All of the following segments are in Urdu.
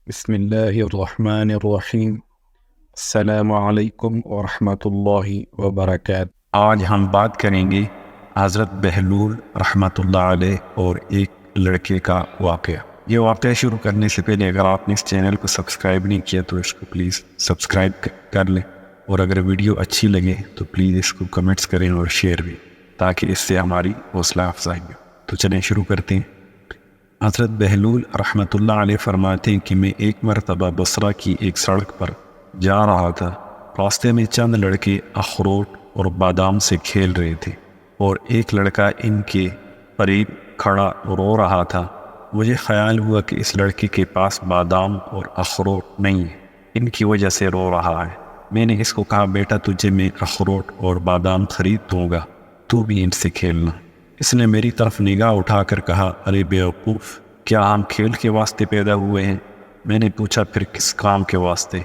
بسم اللہ الرحمن الرحیم۔ السلام علیکم ورحمۃ اللہ وبرکاتہ۔ آج ہم بات کریں گے حضرت بہلول رحمۃ اللہ علیہ اور ایک لڑکے کا واقعہ۔ یہ واقعہ شروع کرنے سے پہلے اگر آپ نے اس چینل کو سبسکرائب نہیں کیا تو اس کو پلیز سبسکرائب کر لیں، اور اگر ویڈیو اچھی لگے تو پلیز اس کو کمنٹس کریں اور شیئر بھی، تاکہ اس سے ہماری حوصلہ افزائی ہو۔ تو چلیں شروع کرتے ہیں۔ حضرت بہلول رحمۃ اللہ علیہ فرماتے ہیں کہ میں ایک مرتبہ بصرہ کی ایک سڑک پر جا رہا تھا۔ راستے میں چند لڑکے اخروٹ اور بادام سے کھیل رہے تھے، اور ایک لڑکا ان کے قریب کھڑا رو رہا تھا۔ مجھے خیال ہوا کہ اس لڑکے کے پاس بادام اور اخروٹ نہیں ہے، ان کی وجہ سے رو رہا ہے۔ میں نے اس کو کہا، بیٹا تجھے میں اخروٹ اور بادام خرید دوں گا، تو بھی ان سے کھیلنا۔ اس نے میری طرف نگاہ اٹھا کر کہا، ارے بیوقوف، کیا ہم کھیل کے واسطے پیدا ہوئے ہیں؟ میں نے پوچھا، پھر کس کام کے واسطے؟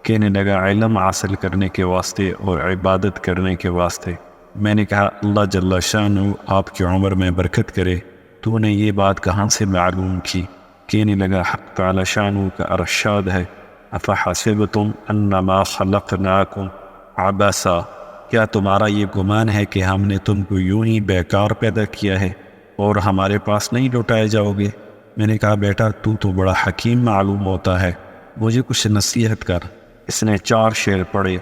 کہنے لگا، علم حاصل کرنے کے واسطے اور عبادت کرنے کے واسطے۔ میں نے کہا، اللہ جل شانہ آپ کی عمر میں برکت کرے، تو نے یہ بات کہاں سے معلوم کی؟ کہنے لگا، حق تعالی شانہ کا ارشاد ہے، افحسبتم انما خلقناکم عبثا، کیا تمہارا یہ گمان ہے کہ ہم نے تم کو یوں ہی بیکار پیدا کیا ہے اور ہمارے پاس نہیں لوٹائے جاؤ گے؟ میں نے کہا، بیٹا تو بڑا حکیم معلوم ہوتا ہے، مجھے کچھ نصیحت کر۔ اس نے 4 شعر پڑھے،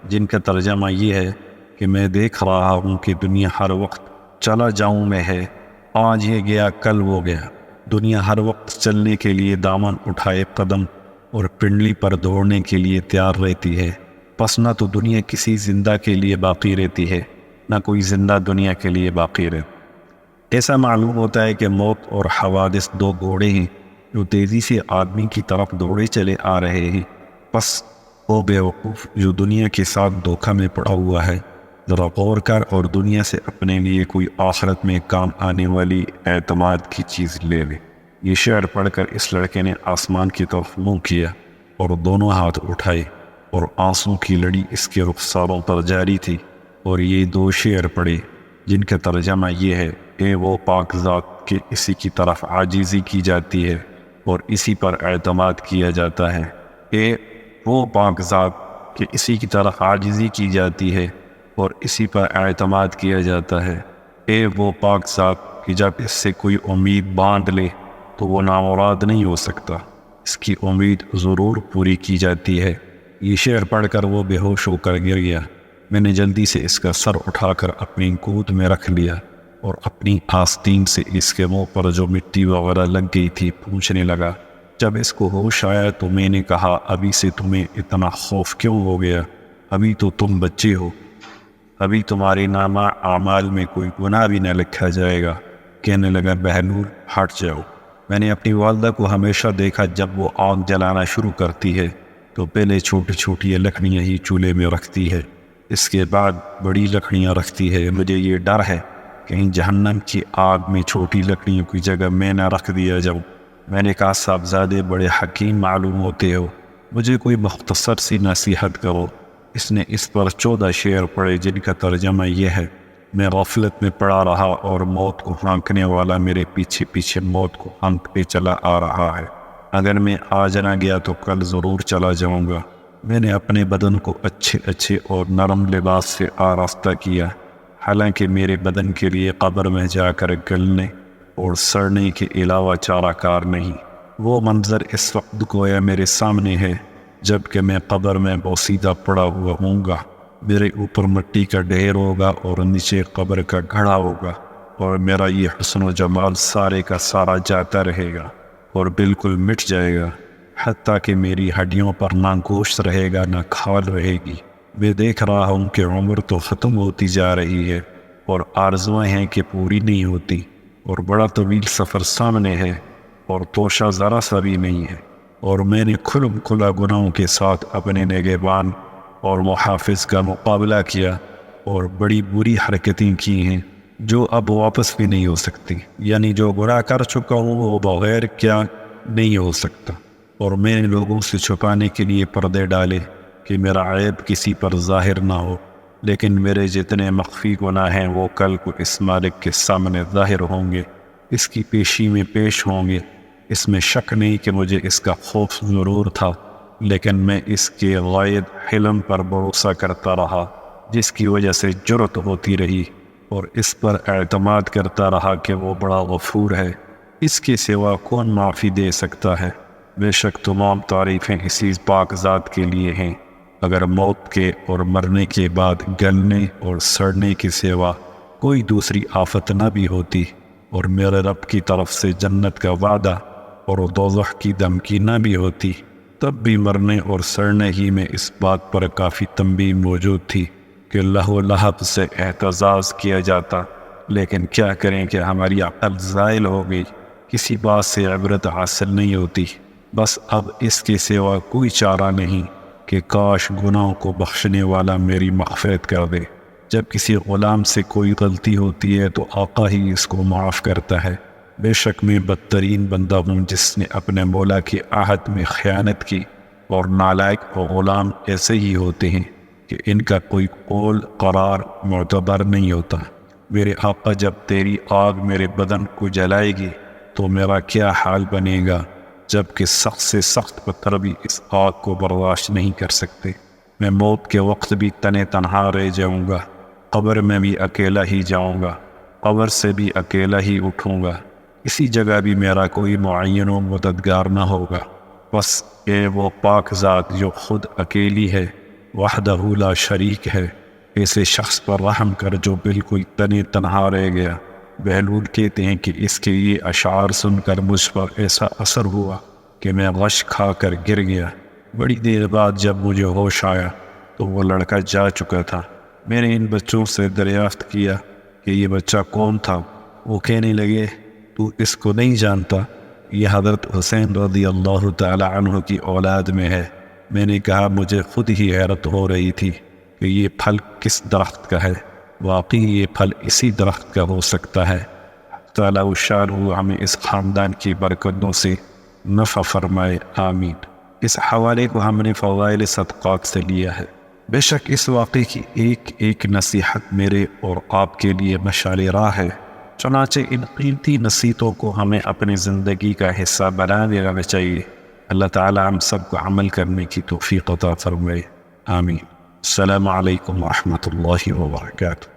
جن کا ترجمہ یہ ہے کہ میں دیکھ رہا ہوں کہ دنیا ہر وقت چلا جاؤں میں ہے، آج یہ گیا کل وہ گیا۔ دنیا ہر وقت چلنے کے لیے دامن اٹھائے قدم اور پنڈلی پر دوڑنے کے لیے تیار رہتی ہے، پس نہ تو دنیا کسی زندہ کے لیے باقی رہتی ہے، نہ کوئی زندہ دنیا کے لیے باقی رہتا۔ ایسا معلوم ہوتا ہے کہ موت اور حوادث 2 گھوڑے ہیں جو تیزی سے آدمی کی طرف دوڑے چلے آ رہے ہیں، پس وہ بیوقوف جو دنیا کے ساتھ دھوکہ میں پڑا ہوا ہے، ذرا غور کر اور دنیا سے اپنے لیے کوئی آخرت میں کام آنے والی اعتماد کی چیز لے لے۔ یہ شعر پڑھ کر اس لڑکے نے آسمان کی طرف منہ کیا اور دونوں ہاتھ اٹھائے، اور آنسوں کی لڑی اس کے رخساروں پر جاری تھی، اور یہ 2 شعر پڑھے جن کا ترجمہ یہ ہے، اے وہ پاک ذات کہ اسی کی طرف عاجزی کی جاتی ہے اور اسی پر اعتماد کیا جاتا ہے، اے وہ پاک ذات کہ اسی کی طرف عاجزی کی جاتی ہے اور اسی پر اعتماد کیا جاتا ہے، اے وہ پاک ذات کہ جب اس سے کوئی امید باندھ لے تو وہ نامراد نہیں ہو سکتا، اس کی امید ضرور پوری کی جاتی ہے۔ یہ شعر پڑھ کر وہ بے ہوش ہو کر گر گیا۔ میں نے جلدی سے اس کا سر اٹھا کر اپنی گود میں رکھ لیا اور اپنی آستین سے اس کے منہ پر جو مٹی وغیرہ لگ گئی تھی پوچھنے لگا۔ جب اس کو ہوش آیا تو میں نے کہا، ابھی سے تمہیں اتنا خوف کیوں ہو گیا؟ ابھی تو تم بچے ہو، ابھی تمہارے نامہ اعمال میں کوئی گناہ بھی نہ لکھا جائے گا۔ کہنے لگا، بہلول ہٹ جاؤ۔ میں نے اپنی والدہ کو ہمیشہ دیکھا جب وہ آگ جلانا شروع کرتی ہے تو پہلے چھوٹی چھوٹی لکڑیاں ہی چولہے میں رکھتی ہے، اس کے بعد بڑی لکڑیاں رکھتی ہے۔ مجھے یہ ڈر ہے کہیں جہنم کی آگ میں چھوٹی لکڑیوں کی جگہ میں نہ رکھ دیا جاؤں۔ میں نے کہا، صاحبزادے بڑے حکیم معلوم ہوتے ہو، مجھے کوئی مختصر سی نصیحت کرو۔ اس نے اس پر 14 شعر پڑھے جن کا ترجمہ یہ ہے، میں غفلت میں پڑا رہا اور موت کو ہانکنے والا میرے پیچھے پیچھے موت کو ہانکتے چلا آ رہا ہے، اگر میں آج نہ گیا تو کل ضرور چلا جاؤں گا۔ میں نے اپنے بدن کو اچھے اور نرم لباس سے آراستہ کیا، حالانکہ میرے بدن کے لیے قبر میں جا کر گلنے اور سڑنے کے علاوہ چارہ کار نہیں۔ وہ منظر اس وقت گویا میرے سامنے ہے جب کہ میں قبر میں بوسیدہ پڑا ہوا ہوں گا۔ میرے اوپر مٹی کا ڈھیر ہوگا اور نیچے قبر کا گھڑا ہوگا، اور میرا یہ حسن و جمال سارے کا سارا جاتا رہے گا اور بالکل مٹ جائے گا، حتیٰ کہ میری ہڈیوں پر نہ گوشت رہے گا نہ کھال رہے گی۔ میں دیکھ رہا ہوں کہ عمر تو ختم ہوتی جا رہی ہے اور آرزویں ہیں کہ پوری نہیں ہوتی، اور بڑا طویل سفر سامنے ہے اور توشہ ذرا سا بھی نہیں ہے، اور میں نے کھلم کھلا گناہوں کے ساتھ اپنے نگہبان اور محافظ کا مقابلہ کیا اور بڑی بری حرکتیں کی ہیں جو اب واپس بھی نہیں ہو سکتی، یعنی جو گناہ کر چکا ہوں وہ بغیر کیا نہیں ہو سکتا۔ اور میں نے لوگوں سے چھپانے کے لیے پردے ڈالے کہ میرا عیب کسی پر ظاہر نہ ہو، لیکن میرے جتنے مخفی گناہ ہیں وہ کل کو اس مالک کے سامنے ظاہر ہوں گے، اس کی پیشی میں پیش ہوں گے، اس میں شک نہیں کہ مجھے اس کا خوف ضرور تھا، لیکن میں اس کے غائب حلم پر بھروسہ کرتا رہا، جس کی وجہ سے جرأت ہوتی رہی، اور اس پر اعتماد کرتا رہا کہ وہ بڑا غفور ہے، اس کے سوا کون معافی دے سکتا ہے۔ بے شک تمام تعریفیں اسی پاک ذات کے لیے ہیں۔ اگر موت کے اور مرنے کے بعد گلنے اور سڑنے کے سوا کوئی دوسری آفت نہ بھی ہوتی، اور میرے رب کی طرف سے جنت کا وعدہ اور دوزخ کی دھمکی نہ بھی ہوتی، تب بھی مرنے اور سڑنے ہی میں اس بات پر کافی تنبیہ موجود تھی کہ لہو لہب سے احتجاج کیا جاتا، لیکن کیا کریں کہ ہماری عقل زائل ہو گئی، کسی بات سے عبرت حاصل نہیں ہوتی۔ بس اب اس کے سوا کوئی چارہ نہیں کہ کاش گناہوں کو بخشنے والا میری مغفرت کر دے۔ جب کسی غلام سے کوئی غلطی ہوتی ہے تو آقا ہی اس کو معاف کرتا ہے۔ بے شک میں بدترین بندہ ہوں جس نے اپنے مولا کی عہد میں خیانت کی، اور نالائق و غلام ایسے ہی ہوتے ہیں کہ ان کا کوئی قول قرار معتبر نہیں ہوتا۔ میرے آقا جب تیری آگ میرے بدن کو جلائے گی تو میرا کیا حال بنے گا، جبکہ سخت سے سخت پتھر بھی اس آگ کو برداشت نہیں کر سکتے۔ میں موت کے وقت بھی تنہا رہ جاؤں گا، قبر میں بھی اکیلا ہی جاؤں گا، قبر سے بھی اکیلا ہی اٹھوں گا، اسی جگہ بھی میرا کوئی معین و مددگار نہ ہوگا۔ بس اے وہ پاک ذات جو خود اکیلی ہے، وحدہ لا شریک ہے، ایسے شخص پر رحم کر جو بالکل تنہا رہ گیا۔ بہلول کہتے ہیں کہ اس کے یہ اشعار سن کر مجھ پر ایسا اثر ہوا کہ میں غش کھا کر گر گیا۔ بڑی دیر بعد جب مجھے ہوش آیا تو وہ لڑکا جا چکا تھا۔ میں نے ان بچوں سے دریافت کیا کہ یہ بچہ کون تھا۔ وہ کہنے لگے تو اس کو نہیں جانتا، یہ حضرت حسین رضی اللہ تعالی عنہ کی اولاد میں ہے۔ میں نے کہا مجھے خود ہی حیرت ہو رہی تھی کہ یہ پھل کس درخت کا ہے، واقعی یہ پھل اسی درخت کا ہو سکتا ہے۔ تعالیٰ شان ہمیں اس خاندان کی برکتوں سے نفع فرمائے، آمین۔ اس حوالے کو ہم نے فضائل صدقات سے لیا ہے۔ بے شک اس واقعے کی ایک ایک نصیحت میرے اور آپ کے لیے مشعل راہ ہے، چنانچہ ان قیمتی نصیحتوں کو ہمیں اپنی زندگی کا حصہ بنا لینا چاہیے۔ اللہ تعالیٰ ہم سب کو عمل کرنے کی توفیق عطا فرمائے، آمین۔ السلام علیکم ورحمۃ اللہ وبرکاتہ۔